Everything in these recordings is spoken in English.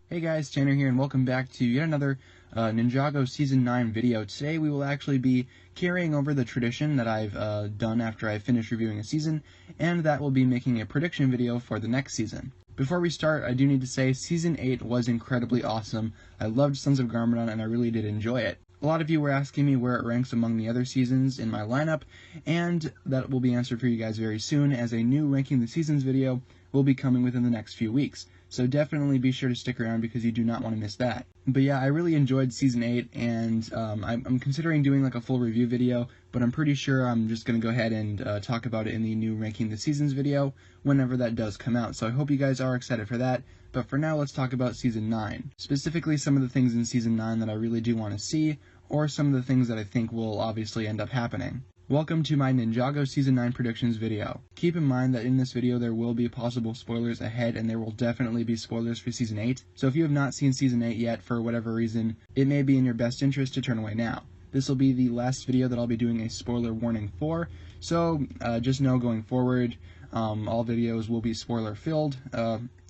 Hey guys, Tanner here, and welcome back to yet another Ninjago Season 9 video. Today we will actually be carrying over the tradition that I've done after I finish reviewing a season, and that will be making a prediction video for the next season. Before we start, I do need to say Season 8 was incredibly awesome. I loved Sons of Garmadon, and I really did enjoy it. A lot of you were asking me where it ranks among the other seasons in my lineup, and that will be answered for you guys very soon, as a new Ranking the Seasons video will be coming within the next few weeks. So definitely be sure to stick around because you do not want to miss that. But yeah, I really enjoyed Season 8, and I'm considering doing like a full review video, but I'm pretty sure I'm just going to go ahead and talk about it in the new Ranking the Seasons video whenever that does come out. So I hope you guys are excited for that. But for now, let's talk about Season 9. Specifically, some of the things in Season 9 that I really do want to see, or some of the things that I think will obviously end up happening. Welcome to my Ninjago Season 9 predictions video. Keep in mind that in this video there will be possible spoilers ahead, and there will definitely be spoilers for Season 8. So if you have not seen Season 8 yet for whatever reason, it may be in your best interest to turn away now. This will be the last video that I'll be doing a spoiler warning for, so just know going forward, all videos will be spoiler filled.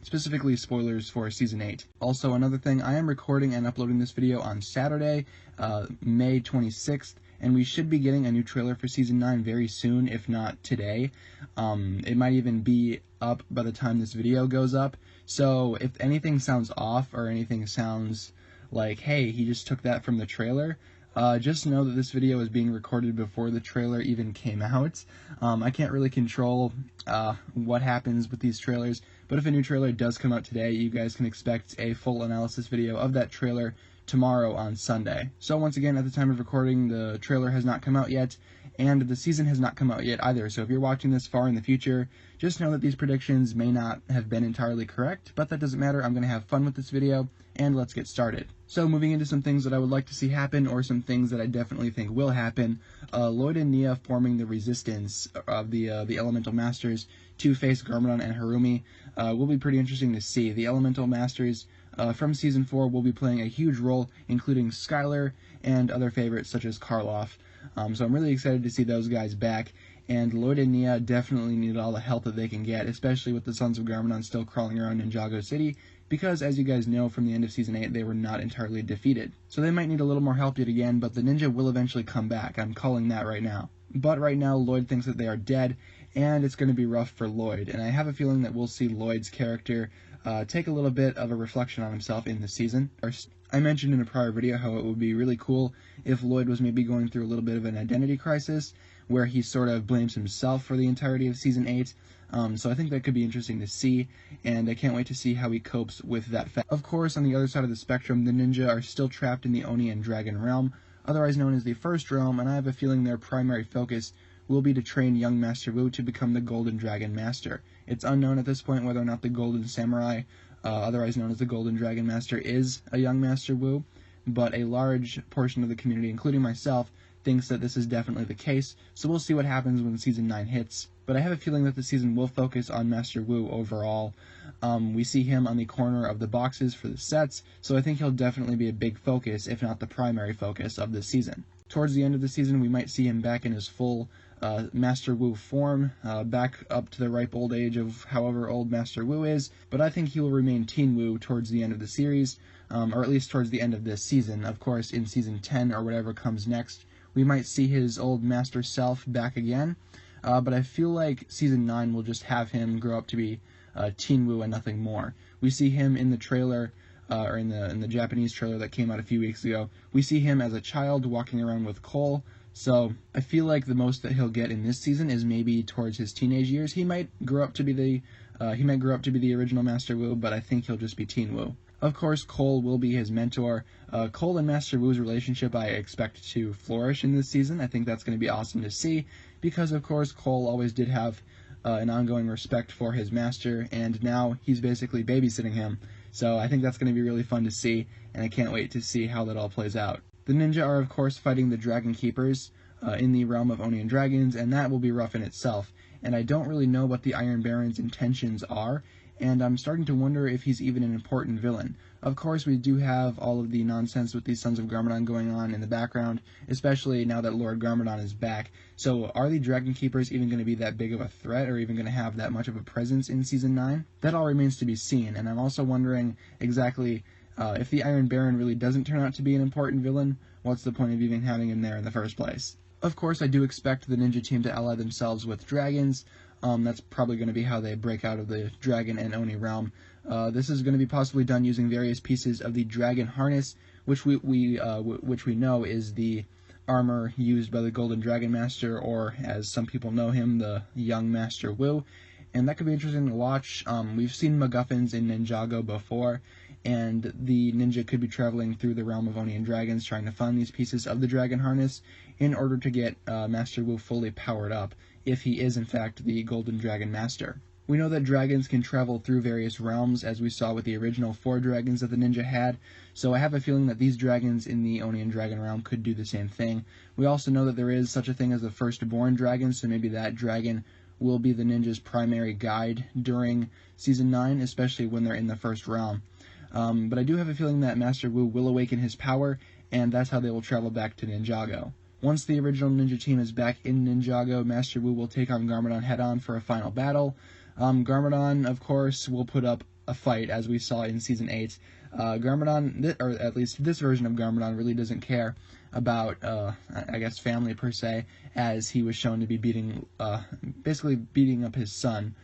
Specifically spoilers for Season 8. Also, another thing, I am recording and uploading this video on Saturday, May 26th, and we should be getting a new trailer for Season 9 very soon, if not today. It might even be up by the time this video goes up, so if anything sounds off or anything sounds like, hey, he just took that from the trailer, just know that this video is being recorded before the trailer even came out. I can't really control what happens with these trailers, but if a new trailer does come out today, you guys can expect a full analysis video of that trailer tomorrow on Sunday. So once again, at the time of recording, the trailer has not come out yet, and the season has not come out yet either. So if you're watching this far in the future, just know that these predictions may not have been entirely correct, but that doesn't matter. I'm going to have fun with this video, and let's get started. So moving into some things that I would like to see happen, or some things that I definitely think will happen, Lloyd and Nia forming the resistance of the Elemental Masters to face Garmadon and Harumi will be pretty interesting to see. The Elemental Masters from Season 4 will be playing a huge role, including Skylar and other favorites such as Karloff. So I'm really excited to see those guys back, and Lloyd and Nia definitely need all the help that they can get, especially with the Sons of Garmadon still crawling around Ninjago City, because as you guys know from the end of Season 8, they were not entirely defeated. So they might need a little more help yet again, but the ninja will eventually come back. I'm calling that right now. But right now, Lloyd thinks that they are dead, and it's going to be rough for Lloyd, and I have a feeling that we'll see Lloyd's character take a little bit of a reflection on himself in this season. I mentioned in a prior video how it would be really cool if Lloyd was maybe going through a little bit of an identity crisis, where he sort of blames himself for the entirety of Season 8. So I think that could be interesting to see, and I can't wait to see how he copes with that fact. Of course, on the other side of the spectrum, the ninja are still trapped in the Oni and Dragon realm, otherwise known as the First Realm, and I have a feeling their primary focus will be to train young Master Wu to become the Golden Dragon Master. It's unknown at this point whether or not the Golden Samurai, otherwise known as the Golden Dragon Master, is a young Master Wu, but a large portion of the community, including myself, thinks that this is definitely the case, so we'll see what happens when Season 9 hits. But I have a feeling that the season will focus on Master Wu overall. We see him on the corner of the boxes for the sets, so I think he'll definitely be a big focus, if not the primary focus, of this season. Towards the end of the season, we might see him back in his full Master Wu form, back up to the ripe old age of however old Master Wu is, but I think he will remain Teen Wu towards the end of the series, or at least towards the end of this season. Of course, in Season 10 or whatever comes next, we might see his old master self back again, but I feel like Season 9 will just have him grow up to be Teen Wu and nothing more. We see him in the trailer, or in the Japanese trailer that came out a few weeks ago. We see him as a child walking around with Cole, so I feel like the most that he'll get in this season is maybe towards his teenage years. He might grow up to be the original Master Wu, but I think he'll just be Teen Wu. Of course, Cole will be his mentor. Cole and Master Wu's relationship I expect to flourish in this season. I think that's going to be awesome to see, because of course Cole always did have an ongoing respect for his master, and now he's basically babysitting him. So I think that's going to be really fun to see, and I can't wait to see how that all plays out. The ninja are of course fighting the Dragon Keepers in the realm of Oni and Dragons, and that will be rough in itself. And I don't really know what the Iron Baron's intentions are, and I'm starting to wonder if he's even an important villain. Of course, we do have all of the nonsense with these Sons of Garmadon going on in the background, especially now that Lord Garmadon is back. So are the Dragon Keepers even going to be that big of a threat, or even going to have that much of a presence in Season 9? That all remains to be seen, and I'm also wondering exactly if the Iron Baron really doesn't turn out to be an important villain, what's the point of even having him there in the first place? Of course, I do expect the ninja team to ally themselves with dragons. That's probably going to be how they break out of the Dragon and Oni realm. This is going to be possibly done using various pieces of the Dragon Harness, which we know is the armor used by the Golden Dragon Master, or as some people know him, the young Master Wu. And that could be interesting to watch. We've seen MacGuffins in Ninjago before, and the ninja could be traveling through the realm of Oni and dragons trying to find these pieces of the Dragon Harness in order to get Master Wu fully powered up, if he is in fact the Golden Dragon Master. We know that dragons can travel through various realms, as we saw with the original 4 dragons that the ninja had, so I have a feeling that these dragons in the Oni and Dragon realm could do the same thing. We also know that there is such a thing as the Firstborn Dragon, so maybe that dragon will be the ninja's primary guide during Season 9, especially when they're in the first realm. But I do have a feeling that Master Wu will awaken his power, and that's how they will travel back to Ninjago. Once the original ninja team is back in Ninjago, Master Wu will take on Garmadon head-on for a final battle. Garmadon, of course, will put up a fight, as we saw in Season 8. Garmadon, or at least this version of Garmadon, really doesn't care about, I guess, family per se, as he was shown to be basically beating up his son.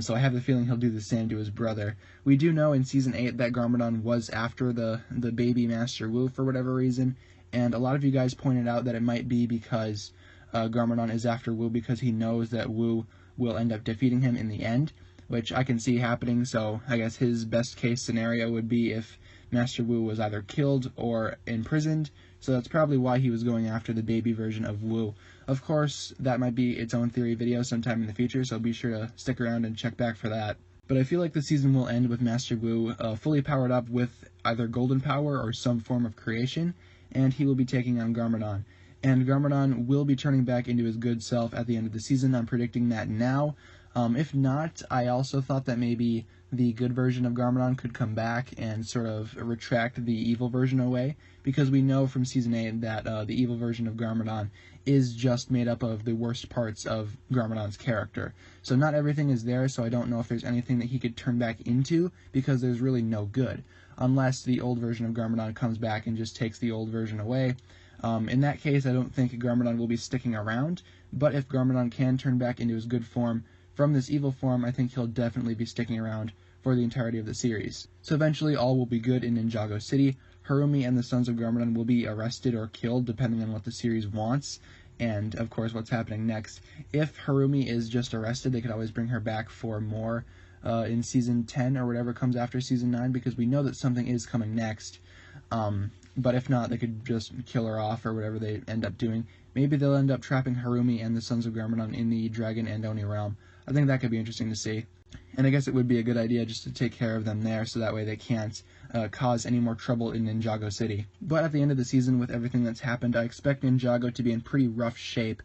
So I have the feeling he'll do the same to his brother. We do know in Season 8 that Garmadon was after the baby Master Wu for whatever reason, and a lot of you guys pointed out that it might be because Garmadon is after Wu because he knows that Wu will end up defeating him in the end, which I can see happening. So I guess his best case scenario would be if Master Wu was either killed or imprisoned, so that's probably why he was going after the baby version of Wu. Of course, that might be its own theory video sometime in the future, so be sure to stick around and check back for that. But I feel like the season will end with Master Wu fully powered up with either golden power or some form of creation, and he will be taking on Garmadon. And Garmadon will be turning back into his good self at the end of the season. I'm predicting that now. If not, I also thought that maybe the good version of Garmadon could come back and sort of retract the evil version away, because we know from Season 8 that the evil version of Garmadon is just made up of the worst parts of Garmadon's character. So not everything is there, so I don't know if there's anything that he could turn back into, because there's really no good, unless the old version of Garmadon comes back and just takes the old version away. In that case, I don't think Garmadon will be sticking around, but if Garmadon can turn back into his good form from this evil form, I think he'll definitely be sticking around for the entirety of the series. So eventually all will be good in Ninjago City. Harumi and the Sons of Garmadon will be arrested or killed depending on what the series wants, and of course what's happening next. If Harumi is just arrested, they could always bring her back for more in Season 10 or whatever comes after Season 9, because we know that something is coming next. But if not, they could just kill her off or whatever they end up doing. Maybe they'll end up trapping Harumi and the Sons of Garmadon in the Dragon and Oni realm. I think that could be interesting to see. And I guess it would be a good idea just to take care of them there, so that way they can't cause any more trouble in Ninjago City. But at the end of the season, with everything that's happened, I expect Ninjago to be in pretty rough shape.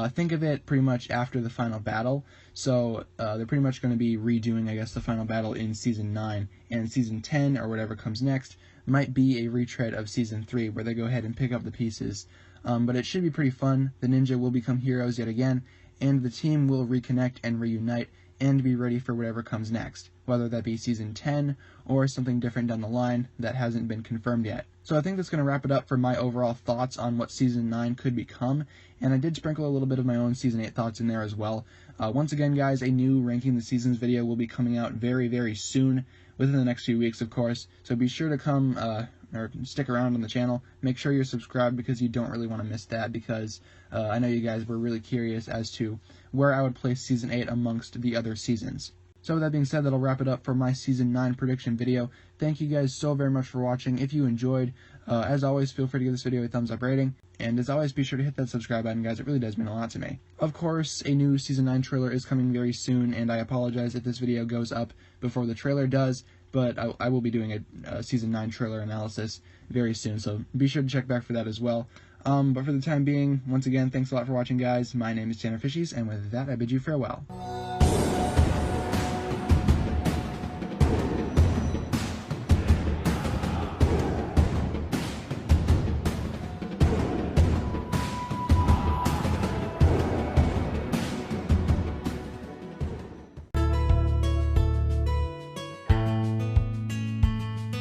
Think of it pretty much after the final battle, so they're pretty much going to be redoing, I guess, the final battle in Season 9, and Season 10, or whatever comes next, might be a retread of Season 3, where they go ahead and pick up the pieces. But it should be pretty fun. The ninja will become heroes yet again, and the team will reconnect and reunite and be ready for whatever comes next, whether that be Season 10 or something different down the line that hasn't been confirmed yet. So I think that's going to wrap it up for my overall thoughts on what Season 9 could become, and I did sprinkle a little bit of my own Season 8 thoughts in there as well. Once again, guys, a new Ranking the Seasons video will be coming out very, very soon, within the next few weeks, of course, so be sure to come or stick around on the channel. Make sure you're subscribed, because you don't really want to miss that, because I know you guys were really curious as to where I would place Season 8 amongst the other seasons. So with that being said, that'll wrap it up for my Season 9 prediction video. Thank you guys so very much for watching. If you enjoyed, as always, feel free to give this video a thumbs up rating. And as always, be sure to hit that subscribe button, guys. It really does mean a lot to me. Of course, a new Season 9 trailer is coming very soon, and I apologize if this video goes up before the trailer does, but I will be doing a Season 9 trailer analysis very soon, so be sure to check back for that as well. But for the time being, once again, thanks a lot for watching, guys. My name is TannerFishies, and with that, I bid you farewell.